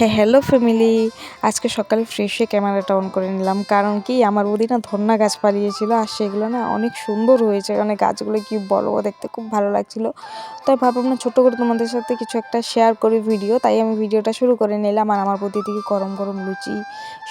Hello family. আজকে সকালে fresh হয়ে ক্যামেরাটা অন করে নিলাম, কারণ কি আমার বৌদি না ধন্যা গাছ পাড়িয়েছিল, আর সেগুলো না অনেক সুন্দর হয়েছে। মানে গাছগুলো কি বলবো, দেখতে খুব ভালো লাগছিল। তাই ভাবলাম না ছোট্ট করে তোমাদের সাথে কিছু একটা শেয়ার করি ভিডিও, তাই আমি ভিডিওটা শুরু করে নিলাম। আর আমার বৌদি থেকে গরম গরম লুচি,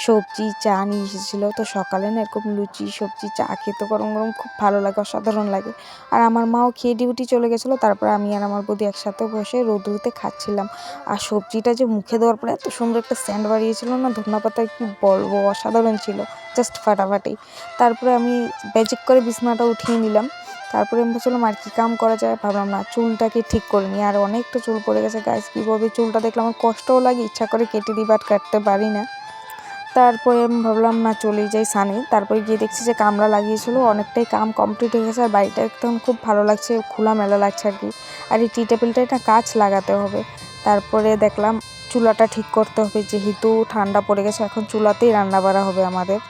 সবজি, চা নিয়ে এসেছিলো। তো সকালে না এরকম লুচি, সবজি, চা খেতে গরম গরম খুব ভালো লাগে, অসাধারণ লাগে। আর আমার মাও খেয়ে ডিউটি চলে গেছিলো। তারপর আমি আর আমার বৌদি একসাথে বসে রোদ্রুতে খাচ্ছিলাম। আর সবজিটা যে মুখে দেওয়ার পরে এত সুন্দর একটা সেন্ট বাড়িয়েছিল না ধনেপাতায়, কি বলবো, অসাধারণ ছিল, জাস্ট ফাটাফাটি। তারপরে আমি ম্যাজিক করে বিছানাটা উঠিয়ে নিলাম। তারপরে আমি ভাবছিলাম আর কি কাম করা যায়, ভাবলাম না চুলটাকে ঠিক করে নিই। আর অনেকটা চুল পড়ে গেছে গাইস, কীভাবে চুলটা দেখলে আমার কষ্টও লাগে, ইচ্ছা করে কেটে দিই, বাট কাটতে পারি না। তারপরে আমি ভাবলাম না চলেই যাই সানে। তারপরে গিয়ে দেখছি যে কামড়া লাগিয়েছিল, অনেকটাই কাম কমপ্লিট হয়ে গেছে। আর বাড়িটা একদম খুব ভালো লাগছে, খোলামেলা লাগছে আর কি। আর এই টি টেবিলটায় না কাঁচ লাগাতে হবে। তারপরে দেখলাম চুলাটা ঠিক করতে হবে, যেহেতু ঠান্ডা পড়ে গেছে, এখন চুলাতেই রান্না বাড়া হবে আমাদের।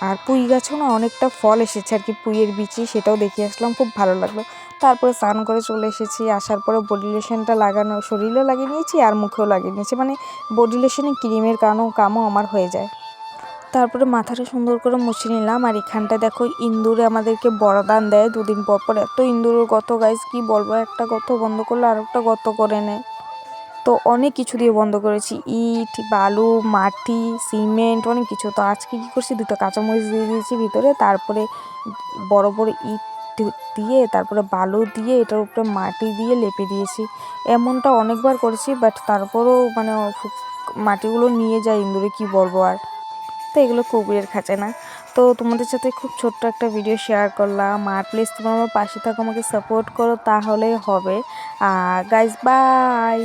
আর পুঁই গাছও না অনেকটা ফল এসেছে আর কি, পুঁইয়ের বিচি, সেটাও দেখে আসলাম, খুব ভালো লাগলো। তারপরে স্নান করে চলে এসেছি। আসার পরে বডি লোশনটা লাগানো, শরীরেও লাগিয়ে নিয়েছি আর মুখেও লাগিয়ে নিয়েছি। মানে বডি লোশনে ক্রিমের কামও আমার হয়ে যায়। তারপরে মাথাটা সুন্দর করে মুছে নিলাম। আর এখানটা দেখো ইন্দুরে আমাদেরকে বরদান দেয় 2 দিন পর পর। এত ইন্দুরের গর্ত গাইস, কি বলবো, একটা গর্ত বন্ধ করলে আর একটা গর্ত করে নেয়। তো অনেক কিছু দিয়ে বন্ধ করেছি, ইট, বালু, মাটি, সিমেন্ট, অনেক কিছু। তো আজকে কী করছি, 2টা কাঁচামরিচ দিয়ে দিয়েছি ভিতরে। তারপরে বড় বড় ইট দিয়ে, তারপরে বালু দিয়ে, এটার উপরে মাটি দিয়ে লেপে দিয়েছি। এমনটা অনেকবার করেছি, বাট তারপরেও মানে মাটিগুলো নিয়ে যায় ইন্দুরে, কি বলবো আর। তো এগুলো কুকুরের খাঁচা না। তো তোমাদের সাথে খুব ছোট্ট একটা ভিডিও শেয়ার করলাম। আর প্লিজ তোমরা আমার পাশে থাকো, আমাকে সাপোর্ট করো, তাহলেই হবে। Guys bye.